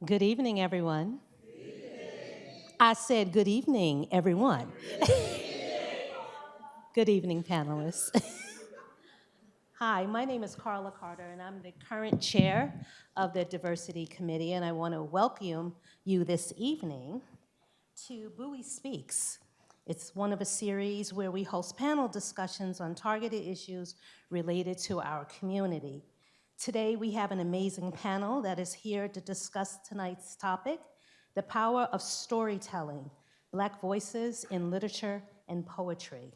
Good evening, everyone. I said good evening, everyone. Good evening, panelists. Hi, my name is Carla Carter, and I'm the current chair of the Diversity Committee, and I want to welcome you this evening to Bowie Speaks. It's one of a series where we host panel discussions on targeted issues related to our community. Today, we have an amazing panel that is here to discuss tonight's topic, the power of storytelling, Black voices in literature and poetry.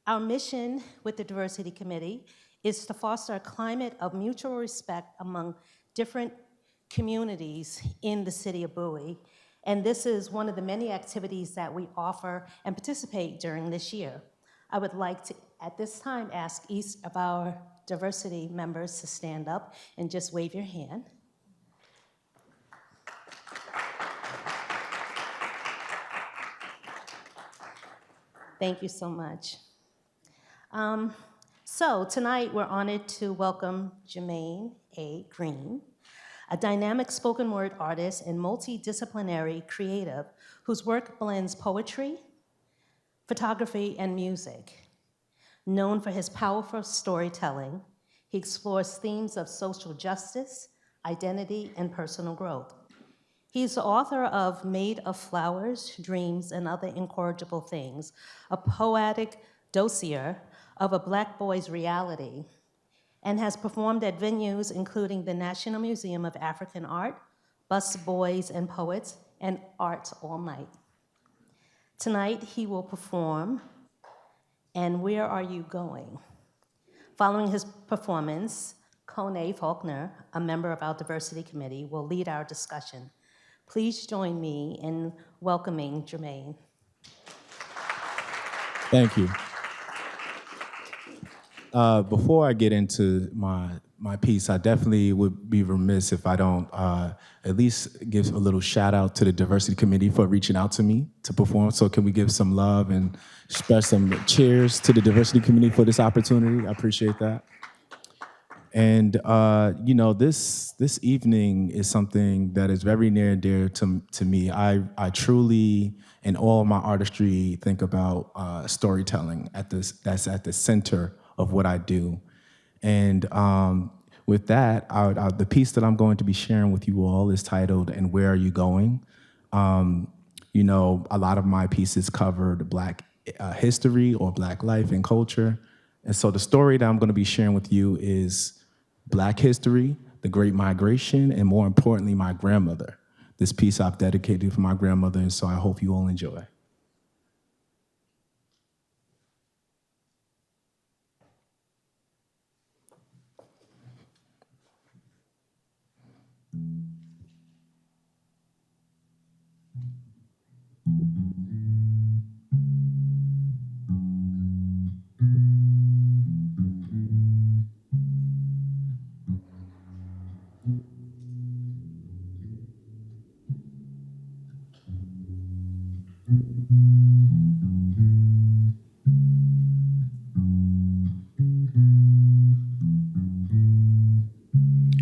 Our mission with the Diversity Committee is to foster a climate of mutual respect among different communities in the city of Bowie. And this is one of the many activities that we offer and participate during this year. I would like to, at this time, ask each of our diversity members to stand up and just wave your hand. Thank you so much. So tonight we're honored to welcome Jermaine A. Green, a dynamic spoken word artist and multidisciplinary creative whose work blends poetry, photography, and music. Known for his powerful storytelling, he explores themes of social justice, identity, and personal growth. He's the author of Made of Flowers, Dreams, and Other Incorrigible Things, a poetic dossier of a Black boy's reality, and has performed at venues including the National Museum of African Art, Bus Boys and Poets, and Arts All Night. Tonight, he will perform And Where Are You Going? Following his performance, Kone Faulkner, a member of our Diversity Committee, will lead our discussion. Please join me in welcoming Jermaine. Thank you. Before I get into my piece, I definitely would be remiss if I don't at least give a little shout out to the Diversity Committee for reaching out to me to perform. So can we give some love and spread some cheers to the Diversity Committee for this opportunity? I appreciate that. And you know, this evening is something that is very near and dear to me. I truly, in all my artistry, think about storytelling. That's at the center of what I do. And with that, the piece that I'm going to be sharing with you all is titled "And Where Are You Going?" You know, a lot of my pieces covered Black history or Black life and culture. And so the story that I'm going to be sharing with you is Black history, the Great Migration, and more importantly, my grandmother. This piece I've dedicated for my grandmother, and so I hope you all enjoy.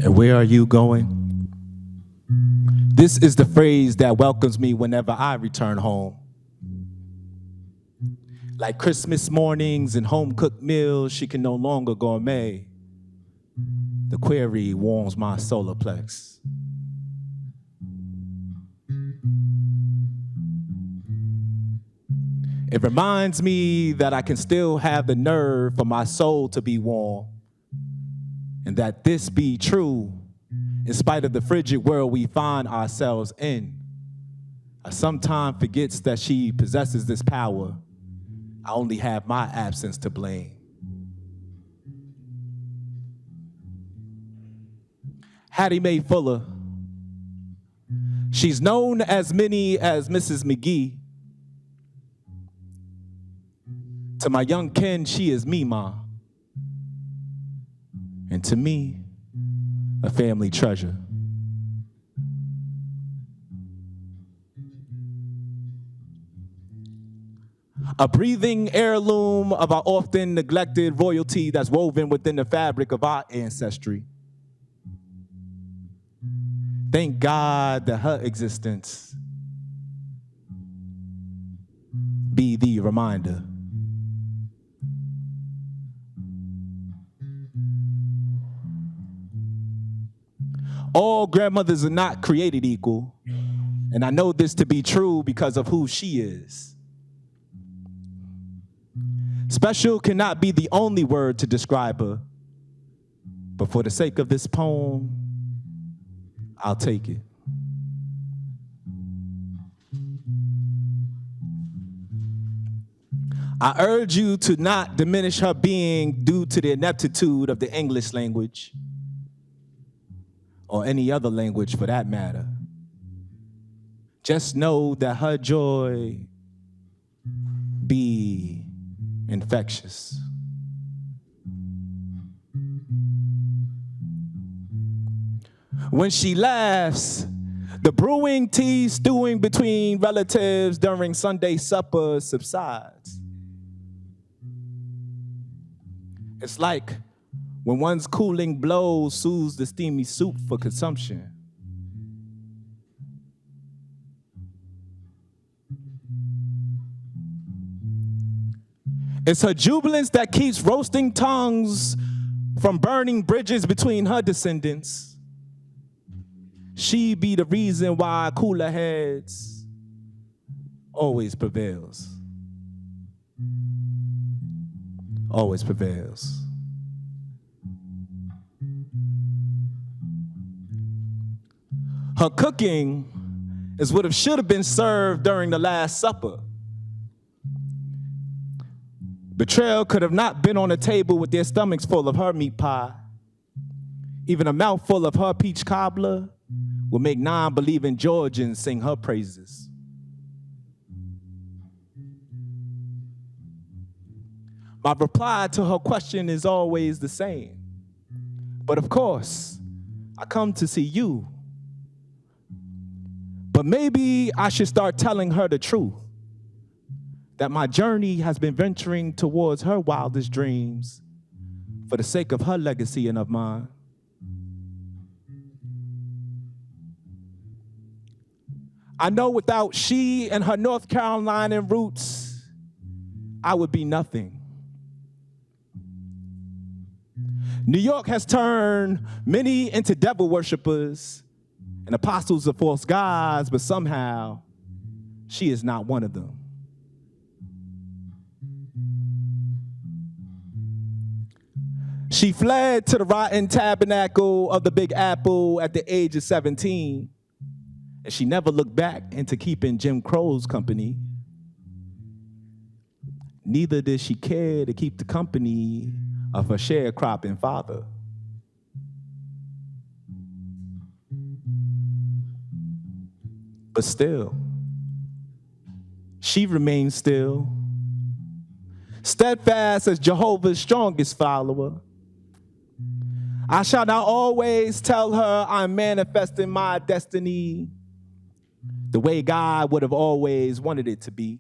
And where are you going? This is the phrase that welcomes me whenever I return home. Like Christmas mornings and home-cooked meals, she can no longer gourmet. The query warms my solar plex. It reminds me that I can still have the nerve for my soul to be warm, and that this be true in spite of the frigid world we find ourselves in. I sometimes forgets that she possesses this power. I only have my absence to blame. Hattie Mae Fuller. She's known as many as Mrs. McGee. To my young kin, she is Mima. And to me, a family treasure. A breathing heirloom of our often neglected royalty that's woven within the fabric of our ancestry. Thank God that her existence be the reminder. All grandmothers are not created equal, and I know this to be true because of who she is. Special cannot be the only word to describe her, but for the sake of this poem, I'll take it. I urge you to not diminish her being due to the ineptitude of the English language, or any other language for that matter. Just know that her joy be infectious. When she laughs, the brewing tea stewing between relatives during Sunday supper subsides. It's like when one's cooling blow soothes the steamy soup for consumption. It's her jubilance that keeps roasting tongues from burning bridges between her descendants. She be the reason why cooler heads always prevails. Always prevails. Her cooking is what should have been served during the Last Supper. Betrayal could have not been on the table with their stomachs full of her meat pie. Even a mouthful of her peach cobbler will make non-believing Georgians sing her praises. My reply to her question is always the same. But of course, I come to see you. But maybe I should start telling her the truth, that my journey has been venturing towards her wildest dreams for the sake of her legacy and of mine. I know without she and her North Carolinian roots, I would be nothing. New York has turned many into devil worshipers and apostles of false gods, but somehow she is not one of them. She fled to the rotten tabernacle of the Big Apple at the age of 17, and she never looked back into keeping Jim Crow's company. Neither did she care to keep the company of her sharecropping father. But still, she remains still, steadfast as Jehovah's strongest follower. I shall not always tell her I'm manifesting my destiny the way God would have always wanted it to be.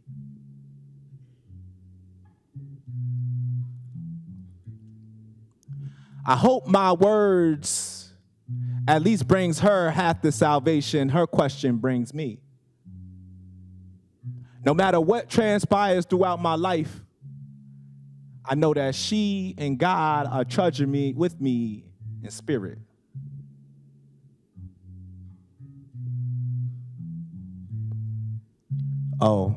I hope my words at least brings her half the salvation her question brings me. No matter what transpires throughout my life, I know that she and God are trudging me with me in spirit. Oh,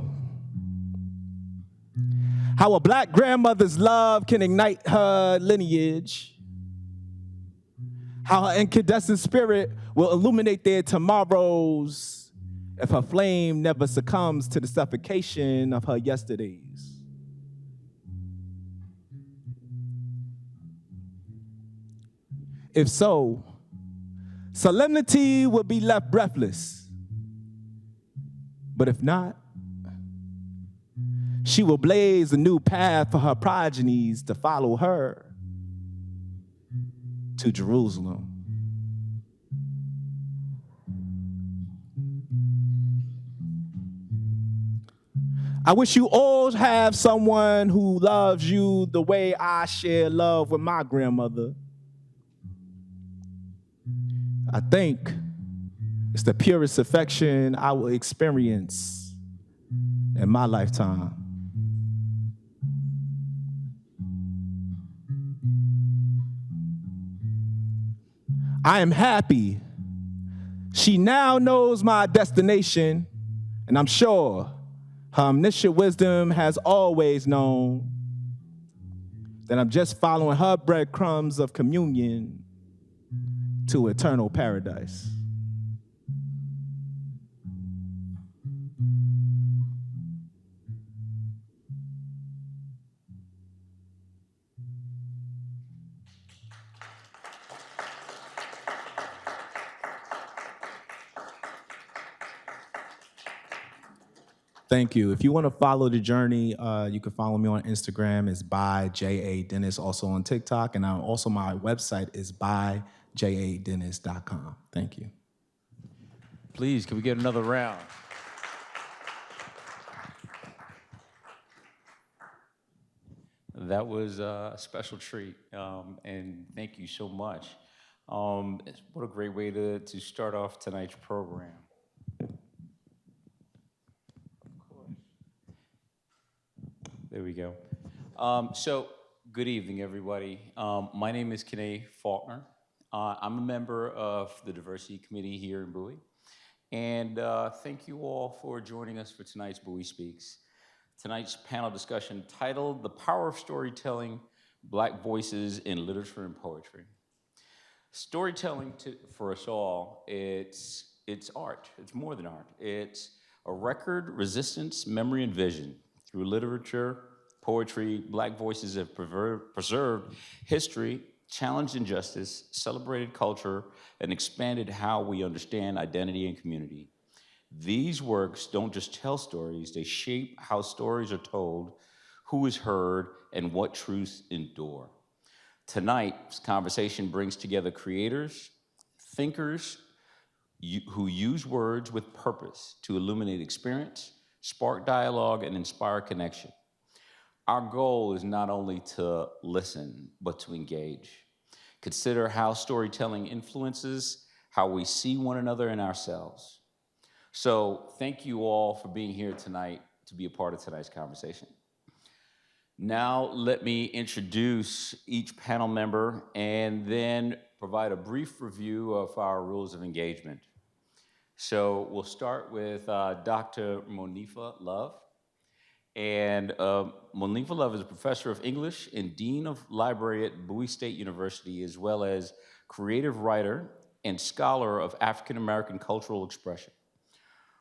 how a black grandmother's love can ignite her lineage. How her incandescent spirit will illuminate their tomorrows if her flame never succumbs to the suffocation of her yesterdays. If so, solemnity would be left breathless. But if not, she will blaze a new path for her progenies to follow her to Jerusalem. I wish you all have someone who loves you the way I share love with my grandmother. I think It's the purest affection I will experience in my lifetime. I am happy. She now knows my destination, and I'm sure her omniscient wisdom has always known that I'm just following her breadcrumbs of communion to eternal paradise. Thank you. If you want to follow the journey, you can follow me on Instagram. It's by J.A. Dennis, also on TikTok. And also my website is byjadennis.com. Thank you. Please, can we get another round? That was a special treat, and thank you so much. What a great way to start off tonight's program. There we go. So, good evening, everybody. My name is Kene Faulkner. I'm a member of the Diversity Committee here in Bowie. And thank you all for joining us for tonight's Bowie Speaks. Tonight's panel discussion titled The Power of Storytelling, Black Voices in Literature and Poetry. Storytelling for us all, it's art. It's more than art. It's a record, resistance, memory, and vision. Through literature, poetry, Black voices have preserved history, challenged injustice, celebrated culture, and expanded how we understand identity and community. These works don't just tell stories, they shape how stories are told, who is heard, and what truths endure. Tonight's conversation brings together creators, thinkers, who use words with purpose to illuminate experience, spark dialogue, and inspire connection. Our goal is not only to listen, but to engage. Consider how storytelling influences how we see one another and ourselves. So thank you all for being here tonight to be a part of tonight's conversation. Now let me introduce each panel member and then provide a brief review of our rules of engagement. So we'll start with Dr. Monifa Love. And Monifa Love is a professor of English and dean of library at Bowie State University, as well as creative writer and scholar of African American cultural expression.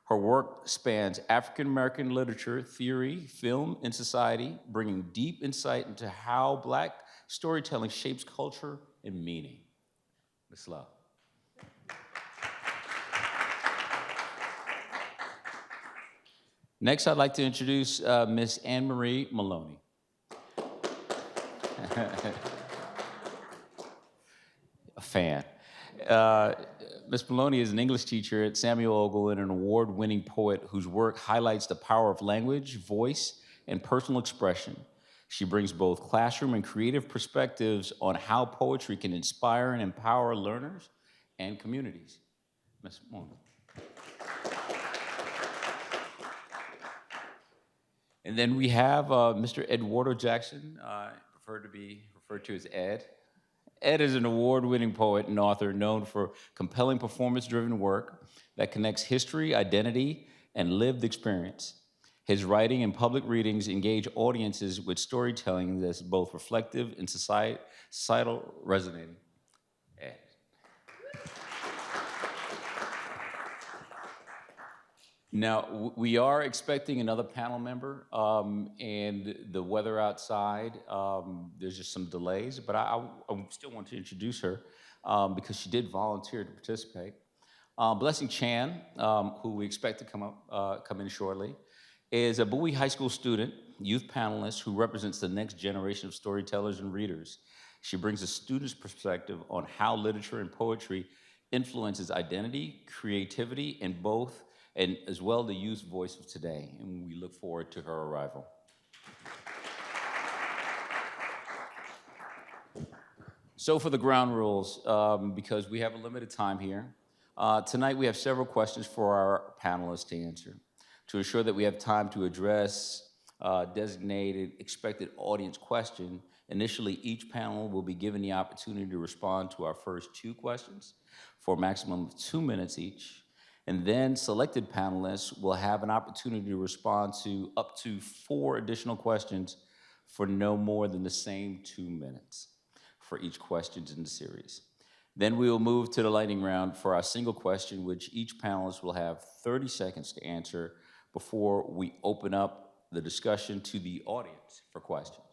Her work spans African American literature, theory, film, and society, bringing deep insight into how Black storytelling shapes culture and meaning. Ms. Love. Next, I'd like to introduce Ms. Anne Marie Maloney. A fan. Ms. Maloney is an English teacher at Samuel Ogle and an award-winning poet whose work highlights the power of language, voice, and personal expression. She brings both classroom and creative perspectives on how poetry can inspire and empower learners and communities. Ms. Maloney. And then we have Mr. Eduardo Jackson, preferred to be referred to as Ed. Ed is an award-winning poet and author known for compelling performance-driven work that connects history, identity, and lived experience. His writing and public readings engage audiences with storytelling that's both reflective and societal resonating. Ed. Now, we are expecting another panel member, and the weather outside, there's just some delays, but I still want to introduce her because she did volunteer to participate. Blessing Chan, who we expect to come in shortly, is a Bowie High School student, youth panelist who represents the next generation of storytellers and readers. She brings a student's perspective on how literature and poetry influences identity, creativity, and as well the youth voice of today, and we look forward to her arrival. So for the ground rules, because we have a limited time here, Tonight, we have several questions for our panelists to answer. To ensure that we have time to address designated expected audience question, initially each panel will be given the opportunity to respond to our first two questions for a maximum of 2 minutes each. And then selected panelists will have an opportunity to respond to up to 4 additional questions for no more than the same 2 minutes for each question in the series. Then we will move to the lightning round for our single question, which each panelist will have 30 seconds to answer before we open up the discussion to the audience for questions.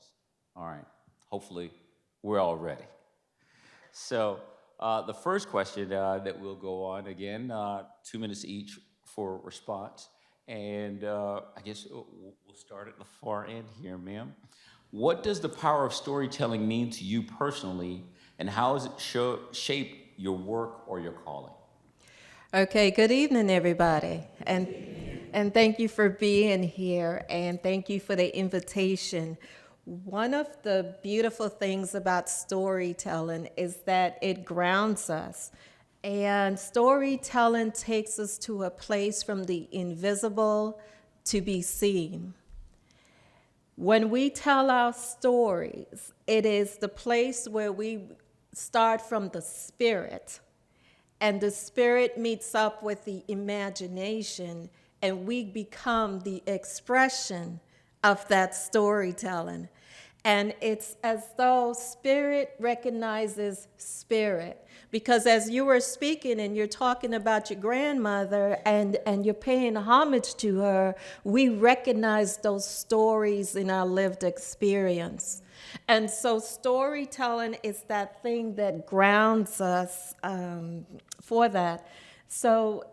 All right, hopefully we're all ready. So the first question that we'll go on, again, 2 minutes each for response. And I guess we'll start at the far end here, ma'am. What does the power of storytelling mean to you personally, and how has it shaped your work or your calling? Okay, good evening, everybody. And thank you for being here, and thank you for the invitation. One of the beautiful things about storytelling is that it grounds us. And storytelling takes us to a place from the invisible to be seen. When we tell our stories, it is the place where we start from the spirit, and the spirit meets up with the imagination, and we become the expression of that storytelling. And it's as though spirit recognizes spirit. Because as you were speaking and you're talking about your grandmother and you're paying homage to her, we recognize those stories in our lived experience. And so storytelling is that thing that grounds us for that. So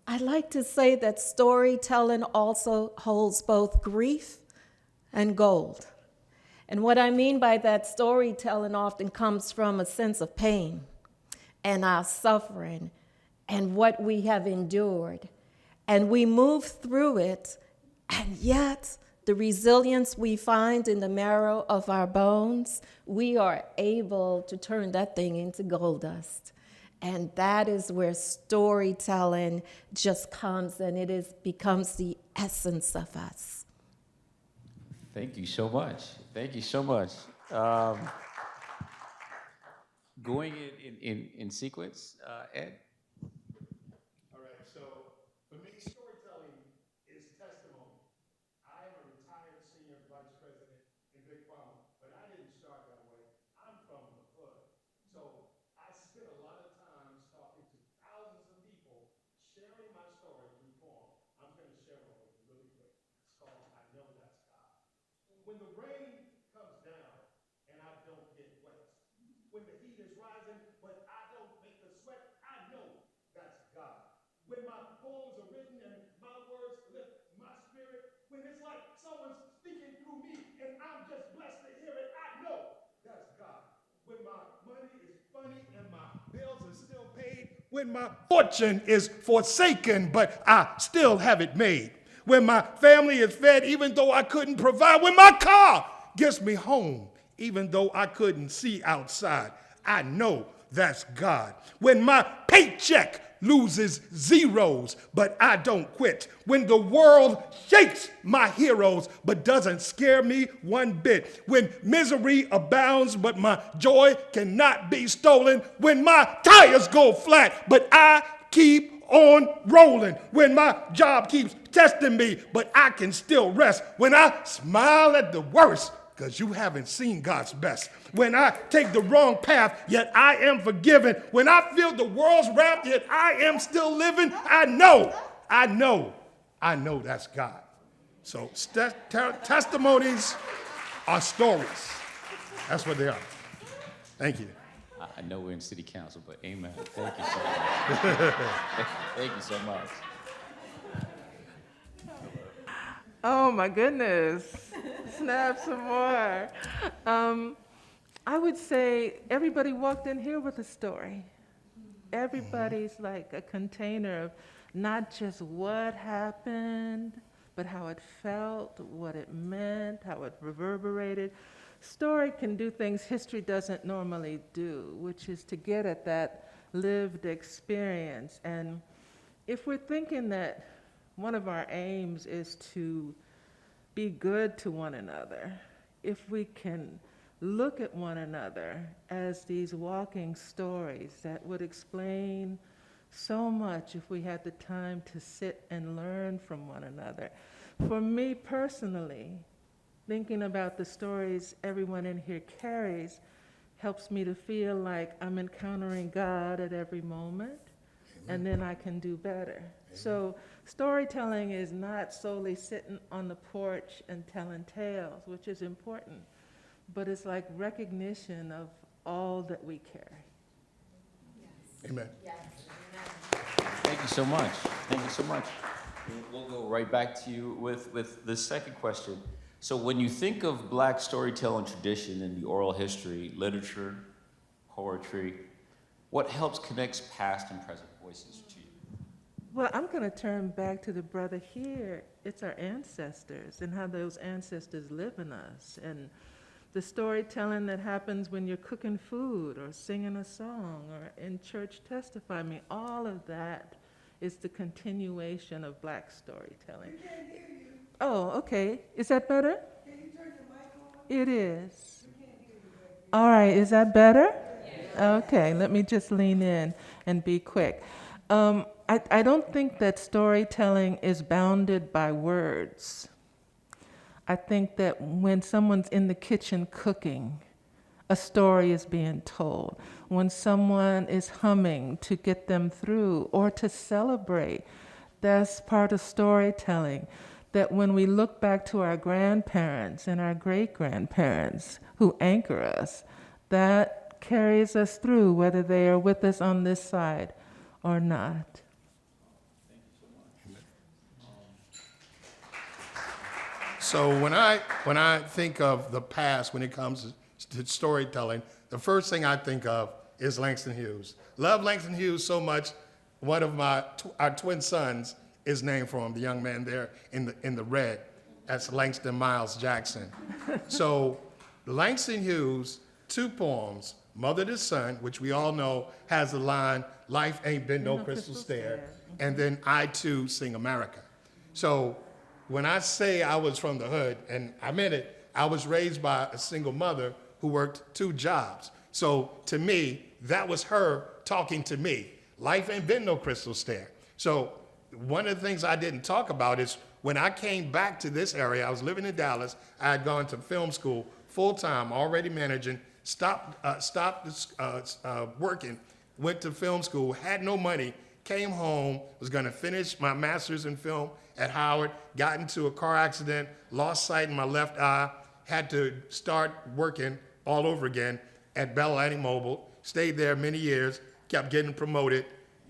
I like to say that storytelling also holds both grief and gold. And what I mean by that, storytelling often comes from a sense of pain and our suffering and what we have endured. And we move through it, and yet the resilience we find in the marrow of our bones, we are able to turn that thing into gold dust. And that is where storytelling just comes, and becomes the essence of us. Thank you so much. Thank you so much. Going in sequence, Ed? All right, so for me, storytelling is testimony. I am a retired senior vice president in Big Pharma, but I didn't start that way. I'm from the hood. So I spent a lot of time talking to thousands of people, sharing my story through poem. I'm going to share one with you really quick. It's called I Know That's God. When the rain comes down and I don't get wet, when the heat is rising, but I don't make the sweat, I know that's God. When my poems are written and my words lift my spirit, when it's like someone's speaking through me and I'm just blessed to hear it, I know that's God. When my money is funny and my bills are still paid, when my fortune is forsaken, but I still have it made. When my family is fed, even though I couldn't provide. When my car gets me home, even though I couldn't see outside. I know that's God. When my paycheck loses zeros, but I don't quit. When the world shakes my heroes, but doesn't scare me one bit. When misery abounds, but my joy cannot be stolen. When my tires go flat, but I keep on rolling. When my job keeps testing me, but I can still rest. When I smile at the worst, because you haven't seen God's best. When I take the wrong path, yet I am forgiven. When I feel the world's wrath, yet I am still living. I know that's God. So testimonies are stories. That's what they are. Thank you. I know we're in city council, but amen. Thank you so much. Thank you so much. Oh my goodness. Snap some more. I would say everybody walked in here with a story. Everybody's like a container of not just what happened, but how it felt, what it meant, how it reverberated. Story can do things history doesn't normally do, which is to get at that lived experience. And if we're thinking that one of our aims is to be good to one another, if we can look at one another as these walking stories that would explain so much if we had the time to sit and learn from one another. For me personally, thinking about the stories everyone in here carries helps me to feel like I'm encountering God at every moment, and then I can do better. So storytelling is not solely sitting on the porch and telling tales, which is important, but it's like recognition of all that we carry. Amen. Thank you so much. Thank you so much. We'll go right back to you with the second question. So when you think of Black storytelling tradition in the oral history, literature, poetry, what helps connects past and present voices to you? Well, I'm going to turn back to the brother here. It's our ancestors and how those ancestors live in us, and the storytelling that happens when you're cooking food or singing a song or in church testify. I mean, all of that is the continuation of Black storytelling. We can't hear you. Oh, okay. Is that better? Can you turn your mic on? It is. We can't hear you back All right, is that better? Okay, let me just lean in and be quick. I don't think that storytelling is bounded by words. I think that when someone's in the kitchen cooking, a story is being told. When someone is humming to get them through or to celebrate, that's part of storytelling. That when we look back to our grandparents and our great-grandparents who anchor us, that carries us through, whether they are with us on this side or not. So when I think of the past when it comes to storytelling, the first thing I think of is Langston Hughes. Love Langston Hughes so much. One of our twin sons is named for him, the young man there in the red. That's Langston Miles Jackson. So Langston Hughes, 2 poems, Mother to Son, which we all know has the line, life ain't been no crystal stair, and then I Too Sing America. So when I say I was from the hood, and I meant it, I was raised by a single mother who worked 2 jobs. So to me, that was her talking to me. Life ain't been no crystal stair. So one of the things I didn't talk about is when I came back to this area, I was living in Dallas, I had gone to film school full-time, already managing, stopped working, went to film school, had no money, came home, was gonna finish my master's in film at Howard, got into a car accident, lost sight in my left eye, had to start working all over again at Bell Lighting Mobile, stayed there many years, kept getting promoted,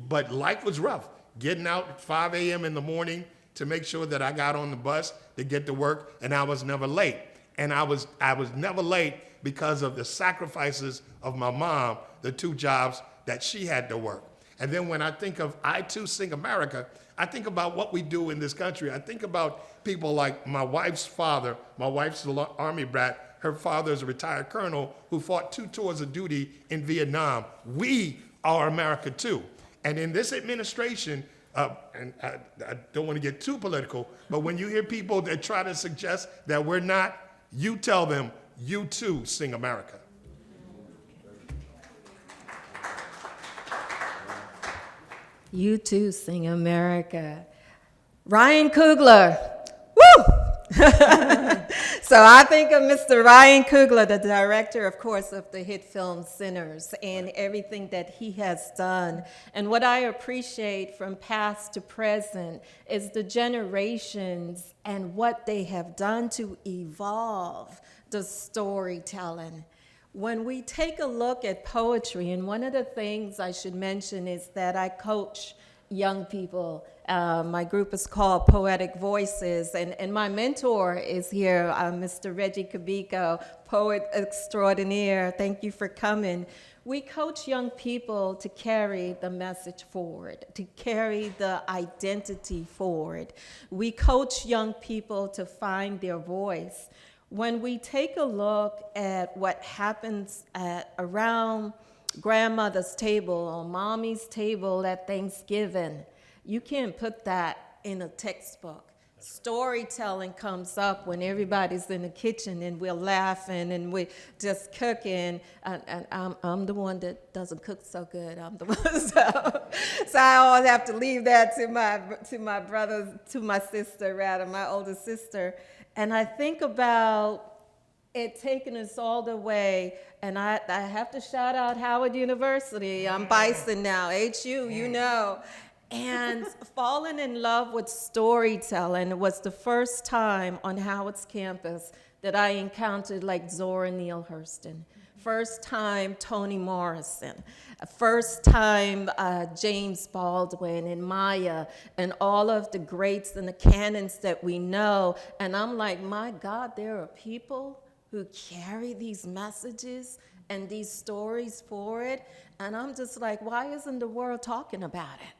but life was rough. Getting out at 5 a.m. in the morning to make sure that I got on the bus to get to work, and I was never late. And I was never late because of the sacrifices of my mom, the 2 jobs that she had to work. And then when I think of I Too Sing America, I think about what we do in this country. I think about people like my wife's father. My wife's an Army brat. Her father is a retired colonel who fought 2 tours of duty in Vietnam. We are America too. And in this administration, and I don't want to get too political, but when you hear people that try to suggest that we're not, you tell them, you too sing America. You too sing America. Ryan Coogler. Woo! So I think of Mr. Ryan Coogler, the director, of course, of the hit film Sinners, and everything that he has done. And what I appreciate from past to present is the generations and what they have done to evolve the storytelling. When we take a look at poetry, and one of the things I should mention is that I coach young people. My group is called Poetic Voices, and my mentor is here, Mr. Reggie Kabiko, poet extraordinaire. Thank you for coming. We coach young people to carry the message forward, to carry the identity forward. We coach young people to find their voice. When we take a look at what happens around grandmother's table or mommy's table at Thanksgiving. You can't put that in a textbook. Storytelling comes up when everybody's in the kitchen and we're laughing and we're just cooking. And I'm the one that doesn't cook so good. I'm the one, so I always have to leave that to my brothers, to my sister rather, my older sister. And I think about it taking us all the way, and I have to shout out Howard University. I'm Bison now, HU, you know. And falling in love with storytelling was the first time on Howard's campus that I encountered like Zora Neale Hurston. First time Toni Morrison. First time James Baldwin and Maya and all of the greats and the canons that we know. And I'm like, my God, there are people who carry these messages and these stories forward. And I'm just like, why isn't the world talking about it?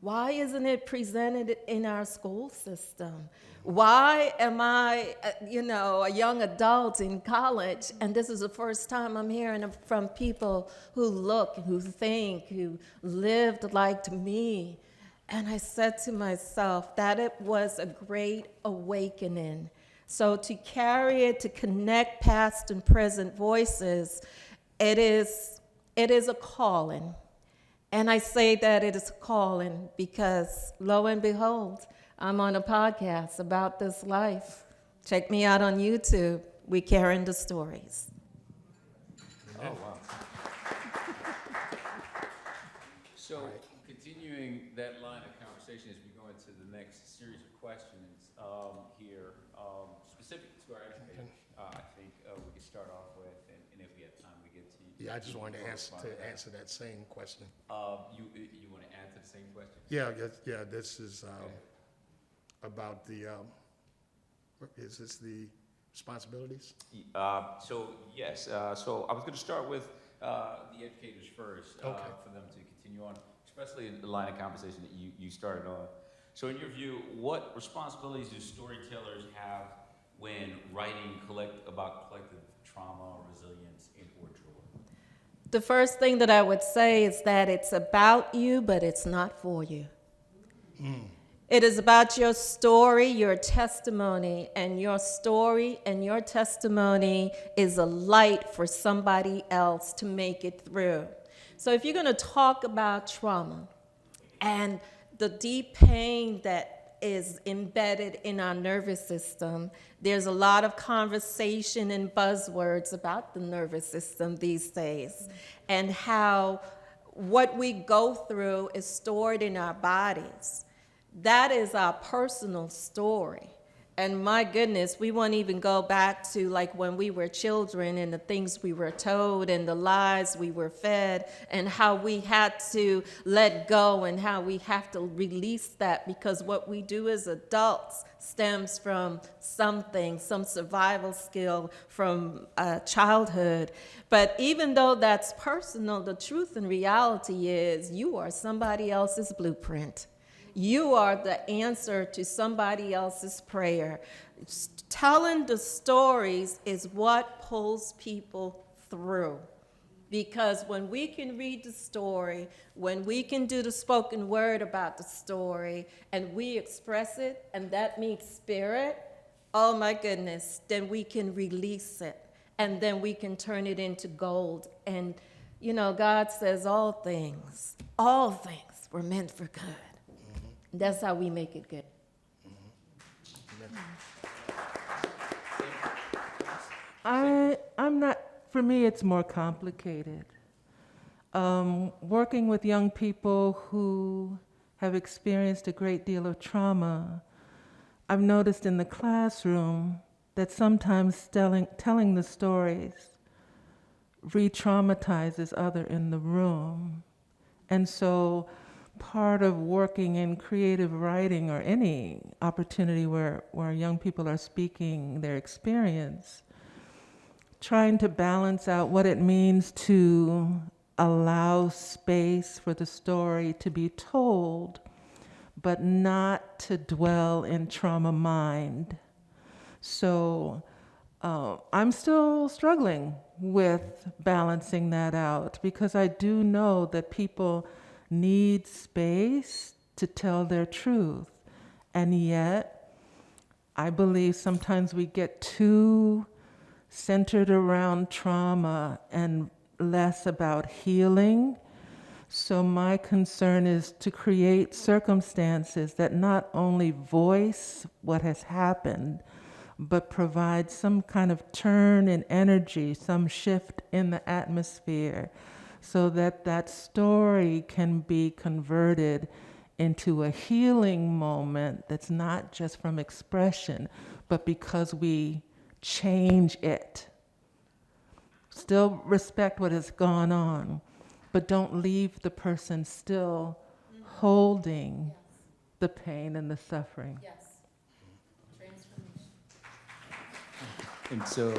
Why isn't it presented in our school system? Why am I, a young adult in college, and this is the first time I'm hearing from people who look, who think, who lived like me. And I said to myself that it was a great awakening. So to carry it, to connect past and present voices, it is a calling. And I say that it is a calling because, lo and behold, I'm on a podcast about this life. Check me out on YouTube. We carrying the stories. Oh, wow. So, continuing that line of conversation as we go into the next series of questions here, specific to our educators, I think we could start off with, and if we have time, we get to you. Yeah, I just wanted to answer that same question. You want to answer the same question? Yeah, this is about the, is this the responsibilities? So yes, so I was going to start with the educators first, Okay. for them to continue on, especially in the line of conversation that you started on. So in your view, what responsibilities do storytellers have when writing about collective trauma, resilience, and or joy? The first thing that I would say is that it's about you, but it's not for you. It is about your story, your testimony, and your story and your testimony is a light for somebody else to make it through. So if you're going to talk about trauma and the deep pain that is embedded in our nervous system, there's a lot of conversation and buzzwords about the nervous system these days and how what we go through is stored in our bodies. That is our personal story. And my goodness, we won't even go back to like when we were children and the things we were told and the lies we were fed and how we had to let go and how we have to release that because what we do as adults stems from something, some survival skill from childhood. But even though that's personal, the truth and reality is you are somebody else's blueprint. You are the answer to somebody else's prayer. Telling the stories is what pulls people through. Because when we can read the story, when we can do the spoken word about the story, and we express it, and that meets spirit, oh my goodness, then we can release it. And then we can turn it into gold. And, God says all things were meant for good. That's how we make it good. I'm not, for me, it's more complicated. Working with young people who have experienced a great deal of trauma, I've noticed in the classroom that sometimes telling the stories re-traumatizes others in the room. And so part of working in creative writing or any opportunity where young people are speaking their experience, trying to balance out what it means to allow space for the story to be told, but not to dwell in trauma mind. So I'm still struggling with balancing that out because I do know that people need space to tell their truth. And yet, I believe sometimes we get too centered around trauma and less about healing. So my concern is to create circumstances that not only voice what has happened, but provide some kind of turn in energy, some shift in the atmosphere, so that that story can be converted into a healing moment that's not just from expression, but because we change it. Still respect what has gone on, but don't leave the person still holding the pain and the suffering. And so,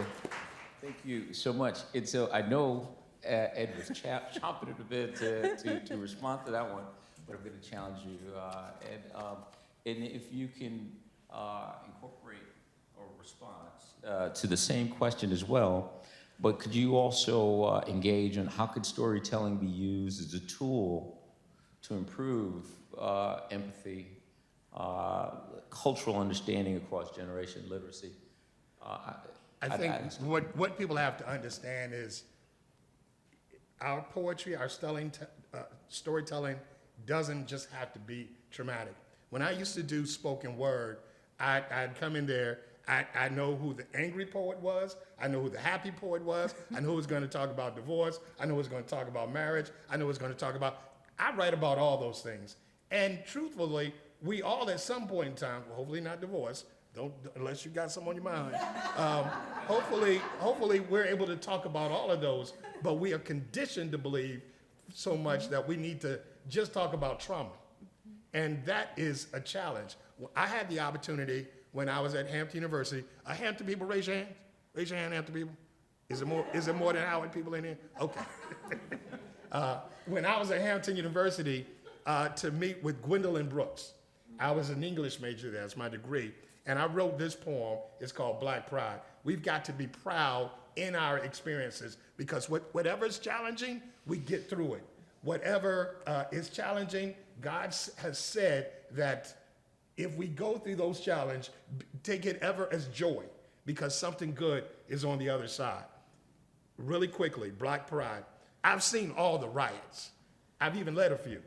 thank you so much. And so I know Ed was chomping at a bit to respond to that one, but I'm going to challenge you, Ed. And if you can incorporate a response to the same question as well, but could you also engage on how could storytelling be used as a tool to improve empathy, cultural understanding across generation literacy? I think what people have to understand is our poetry, our storytelling doesn't just have to be traumatic. When I used to do spoken word, I'd come in there, I know who the angry poet was, I know who the happy poet was, I know who was going to talk about divorce, I know who was going to talk about marriage, I know who was going to talk about, I write about all those things. And truthfully, we all at some point in time, well, hopefully not divorce, don't, unless you got some on your mind. Hopefully we're able to talk about all of those, but we are conditioned to believe so much that we need to just talk about trauma. And that is a challenge. I had the opportunity when I was at Hampton University. Hampton people, raise your hands. Raise your hand, Hampton people. Is it more than Howard people in here? Okay. When I was at Hampton University to meet with Gwendolyn Brooks, I was an English major there, that's my degree. And I wrote this poem, it's called Black Pride. We've got to be proud in our experiences because whatever's challenging, we get through it. Whatever is challenging, God has said that if we go through those challenges, take it ever as joy because something good is on the other side. Really quickly, Black Pride. I've seen all the riots. I've even led a few.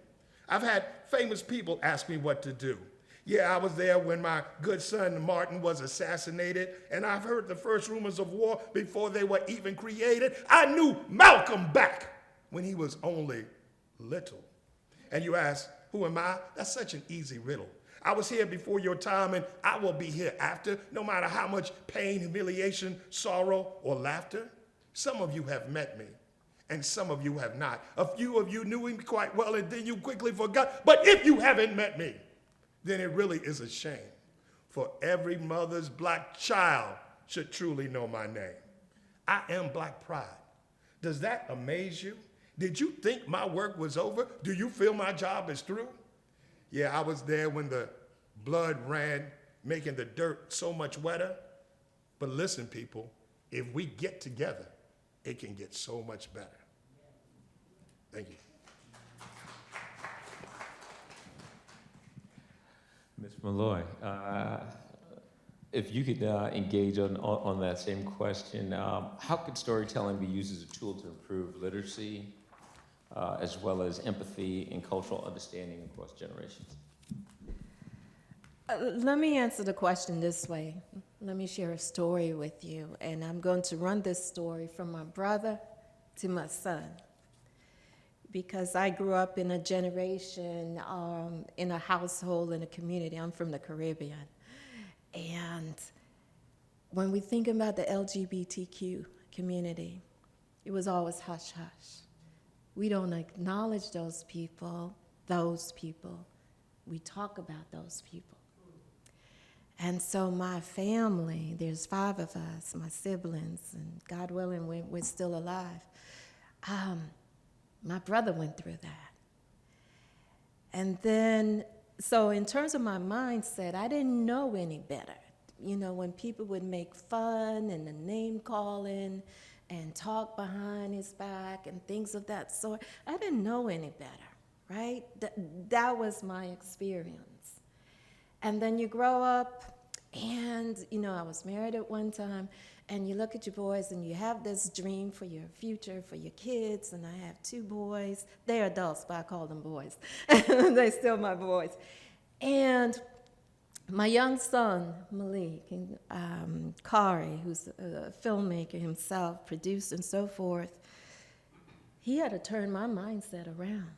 I've had famous people ask me what to do. Yeah, I was there when my good son Martin was assassinated, and I've heard the first rumors of war before they were even created. I knew Malcolm back when he was only little. And you ask, who am I? That's such an easy riddle. I was here before your time, and I will be here after, no matter how much pain, humiliation, sorrow, or laughter. Some of you have met me, and some of you have not. A few of you knew me quite well, and then you quickly forgot. But if you haven't met me, then it really is a shame. For every mother's black child should truly know my name. I am Black Pride. Does that amaze you? Did you think my work was over? Do you feel my job is through? Yeah, I was there when the blood ran, making the dirt so much wetter. But listen, people, if we get together, it can get so much better. Thank you. Ms. Malloy, if you could engage on that same question, how could storytelling be used as a tool to improve literacy, as well as empathy and cultural understanding across generations? Let me answer the question this way. Let me share a story with you, and I'm going to run this story from my brother to my son, because I grew up in a generation, in a household, in a community. I'm from the Caribbean. And when we think about the LGBTQ community, it was always hush, hush. We don't acknowledge those people. We talk about those people. And so my family, there's 5 of us, my siblings, and God willing, we're still alive. My brother went through that. And then, so in terms of my mindset, I didn't know any better. You know, when people would make fun and the name calling, and talk behind his back and things of that sort. I didn't know any better, right? That was my experience. And then you grow up, and I was married at one time, and you look at your boys and you have this dream for your future, for your kids, and I have 2 boys. They're adults, but I call them boys. They're still my boys. And my young son, Malik, and Kari, who's a filmmaker himself, produced and so forth, he had to turn my mindset around.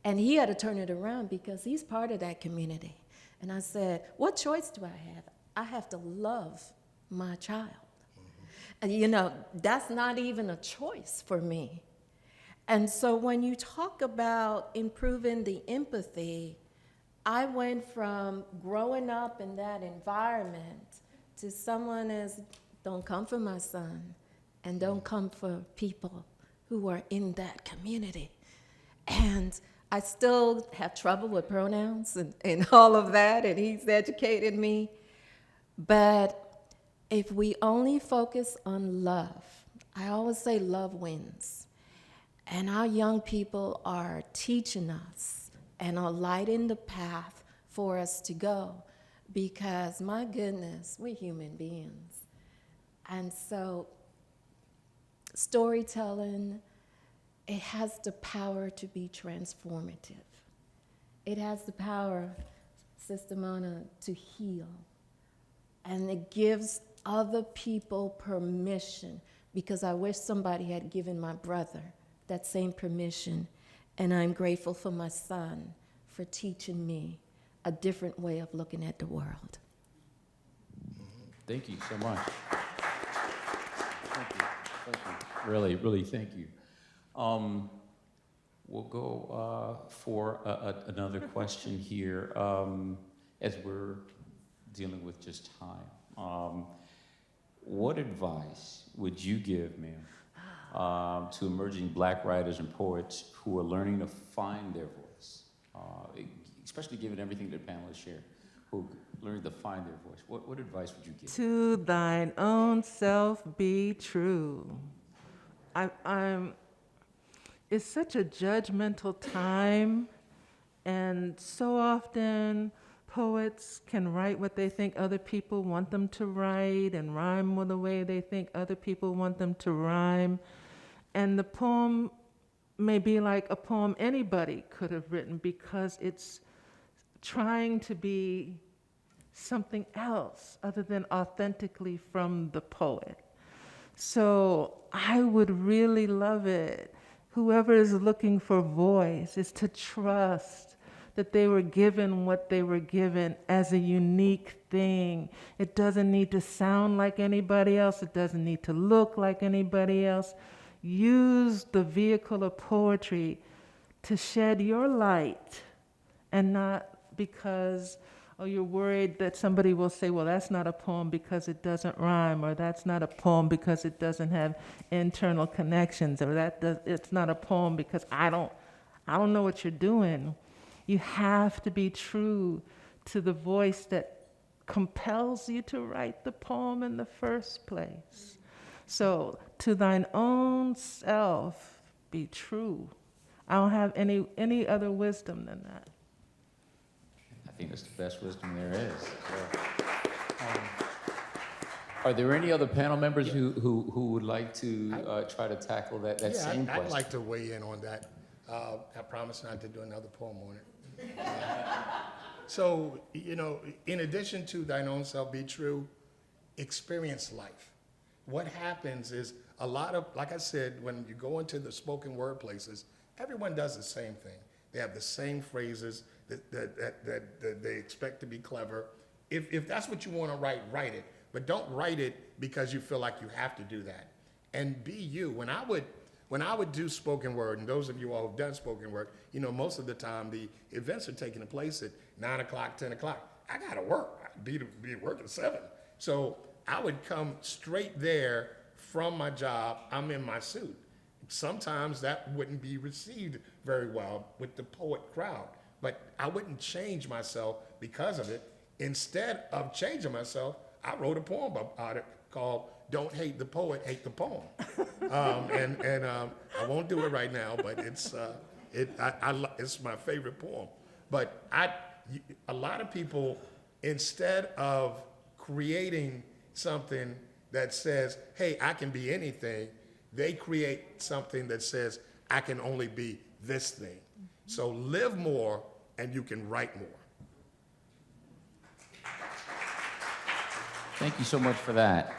And he had to turn it around because he's part of that community. And I said, what choice do I have? I have to love my child. And that's not even a choice for me. And so when you talk about improving the empathy, I went from growing up in that environment to someone as, don't come for my son, and don't come for people who are in that community. And I still have trouble with pronouns and all of that, and he's educated me. But if we only focus on love, I always say love wins. And our young people are teaching us and are lighting the path for us to go. Because, my goodness, we're human beings. And so, storytelling, it has the power to be transformative. It has the power, Sister Mona, to heal. And it gives other people permission, because I wish somebody had given my brother that same permission. And I'm grateful for my son for teaching me a different way of looking at the world. Thank you so much. Thank you. Thank you. Really, really thank you. We'll go for another question here as we're dealing with just time. What advice would you give, ma'am, to emerging Black writers and poets who are learning to find their voice, especially given everything that panelists shared, who are learning to find their voice? What advice would you give? To thine own self be true. It's such a judgmental time, and so often poets can write what they think other people want them to write and rhyme with the way they think other people want them to rhyme. And the poem may be like a poem anybody could have written, because it's trying to be something else other than authentically from the poet. So I would really love it, whoever is looking for voice, is to trust that they were given what they were given as a unique thing. It doesn't need to sound like anybody else. It doesn't need to look like anybody else. Use the vehicle of poetry to shed your light, and not because, you're worried that somebody will say, well, that's not a poem because it doesn't rhyme, or that's not a poem because it doesn't have internal connections, or it's not a poem because I don't know what you're doing. You have to be true to the voice that compels you to write the poem in the first place. So, to thine own self be true. I don't have any other wisdom than that. I think that's the best wisdom there is. So, are there any other panel members who would like to try to tackle that same question? I'd like to weigh in on that. I promise not to do another poem on it. So, in addition to thine own self be true, experience life. What happens is a lot of, like I said, when you go into the spoken word places, everyone does the same thing. They have the same phrases that they expect to be clever. If that's what you want to write, write it. But don't write it because you feel like you have to do that. And be you. When I would do spoken word, and those of you all who've done spoken word, most of the time the events are taking place at 9 o'clock, 10 o'clock. I got to work. I'd be at work at 7. So I would come straight there from my job. I'm in my suit. Sometimes that wouldn't be received very well with the poet crowd, but I wouldn't change myself because of it. Instead of changing myself, I wrote a poem about it called don't hate the poet, hate the poem. I won't do it right now, but it's my favorite poem. But a lot of people, instead of creating something that says, hey, I can be anything, they create something that says, I can only be this thing. So live more and you can write more. Thank you so much for that.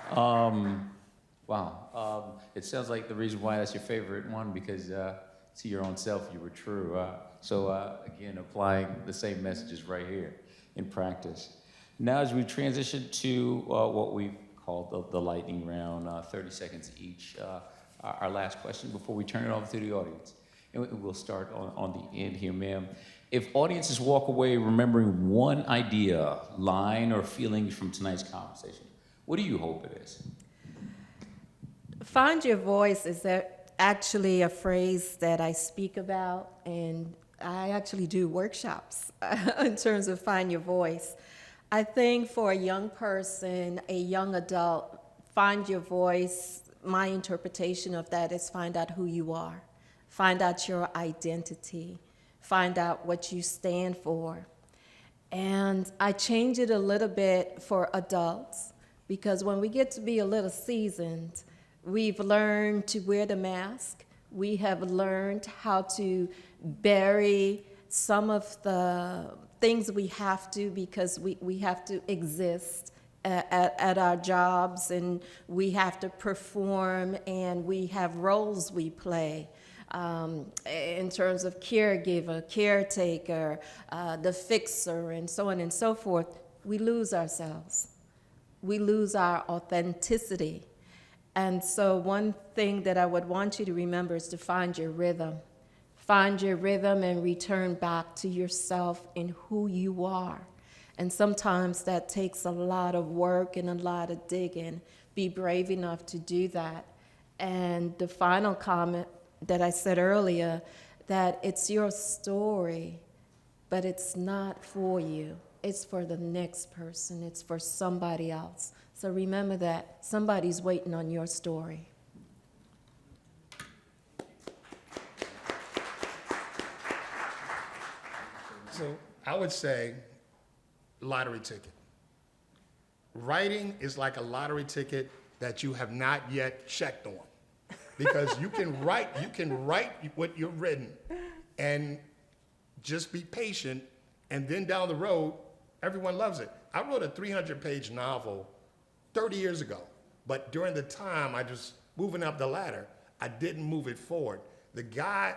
Wow. It sounds like the reason why that's your favorite one, because to your own self, you were true. Again, applying the same messages right here in practice. Now, as we transition to what we call the lightning round, 30 seconds each, our last question before we turn it over to the audience. And we'll start on the end here, ma'am. If audiences walk away remembering one idea, line, or feeling from tonight's conversation, what do you hope it is? Find your voice is actually a phrase that I speak about, and I actually do workshops in terms of find your voice. I think for a young person, a young adult, find your voice, my interpretation of that is find out who you are, find out your identity, find out what you stand for. And I change it a little bit for adults, because when we get to be a little seasoned, we've learned to wear the mask. We have learned how to bury some of the things we have to, because we have to exist at our jobs, and we have to perform, and we have roles we play. In terms of caregiver, caretaker, the fixer, and so on and so forth, we lose ourselves. We lose our authenticity. And so one thing that I would want you to remember is to find your rhythm. Find your rhythm and return back to yourself and who you are. And sometimes that takes a lot of work and a lot of digging. Be brave enough to do that. And the final comment that I said earlier, that it's your story, but it's not for you. It's for the next person. It's for somebody else. So remember that somebody's waiting on your story. So I would say lottery ticket. Writing is like a lottery ticket that you have not yet checked on. Because you can write what you've written and just be patient, and then down the road, everyone loves it. I wrote a 300-page novel 30 years ago, but during the time I just moving up the ladder, I didn't move it forward. The guy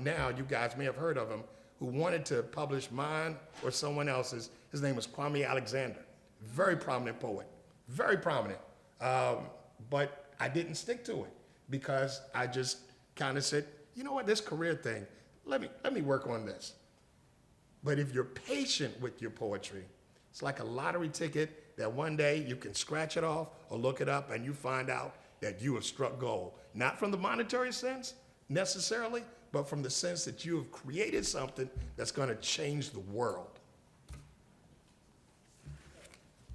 now, you guys may have heard of him, who wanted to publish mine or someone else's, his name was Kwame Alexander. Very prominent poet, very prominent. But I didn't stick to it, because I just kind of said, you know what, this career thing, let me work on this. But if you're patient with your poetry, it's like a lottery ticket that one day you can scratch it off or look it up and you find out that you have struck gold. Not from the monetary sense necessarily, but from the sense that you have created something that's going to change the world.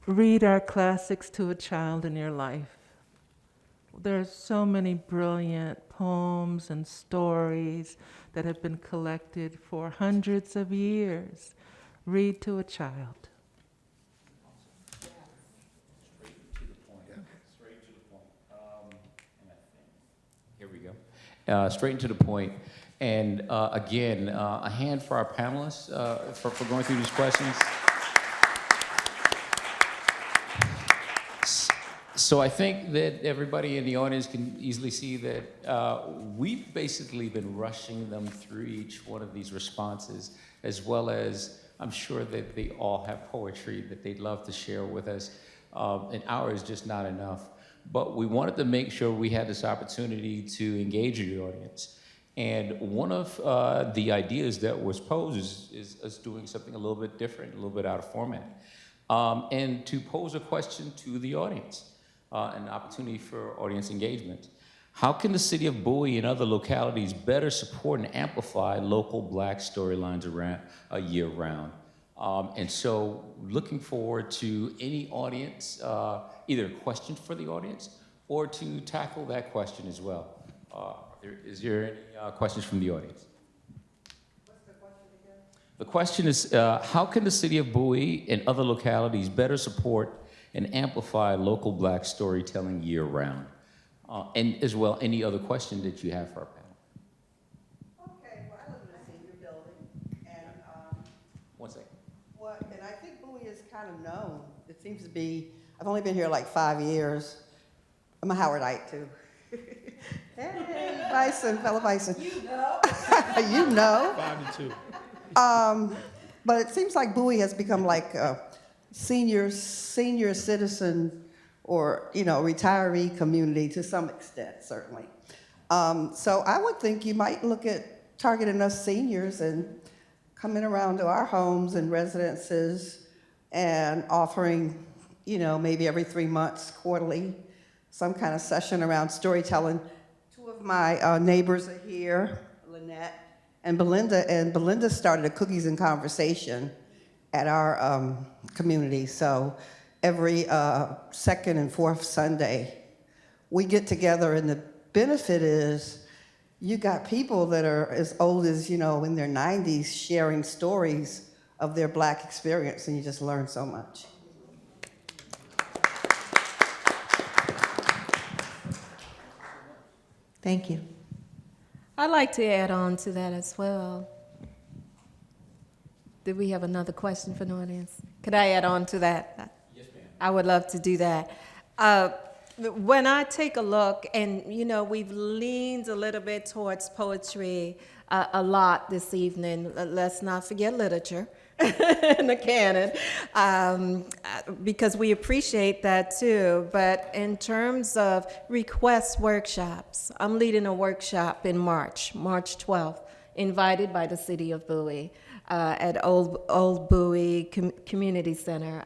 Read our classics to a child in your life. There's so many brilliant poems and stories that have been collected for hundreds of years. Read to a child. Here we go. Straight and to the point. And again, a hand for our panelists for going through these questions. So I think that everybody in the audience can easily see that we've basically been rushing them through each one of these responses, as well as I'm sure that they all have poetry that they'd love to share with us. An hour is just not enough. But we wanted to make sure we had this opportunity to engage the audience. And one of the ideas that was posed is us doing something a little bit different, a little bit out of format, and to pose a question to the audience. An opportunity for audience engagement. How can the city of Bowie and other localities better support and amplify local Black storylines around year-round? And so looking forward to any audience, either a question for the audience or to tackle that question as well. Is there any questions from the audience? What's the question again? The question is, how can the city of Bowie and other localities better support and amplify local Black storytelling year-round? And as well, any other question that you have for our panel? Okay, well, I live in a senior building, and, 1 second. and I think Bowie is kind of known. It seems to be, I've only been here like 5 years. I'm a Howardite, too. Hey, Bison, fellow Bison. You know. You know. 5 to 2. But it seems like Bowie has become like a senior citizen or, retiree community to some extent, certainly. So I would think you might look at targeting us seniors and coming around to our homes and residences and offering, maybe every 3 months, quarterly, some kind of session around storytelling. Two of my neighbors are here, Lynette and Belinda, Belinda started a Cookies and Conversation at our community. So every second and fourth Sunday, we get together, and the benefit is you got people that are as old as, in their 90s sharing stories of their Black experience, and you just learn so much. Thank you. I'd like to add on to that as well. Did we have another question from the audience? Could I add on to that? Yes, ma'am. I would love to do that. When I take a look, and we've leaned a little bit towards poetry a lot this evening. Let's not forget literature in the canon, because we appreciate that too. But in terms of request workshops, I'm leading a workshop in March 12th, invited by the city of Bowie at Old Bowie Community Center,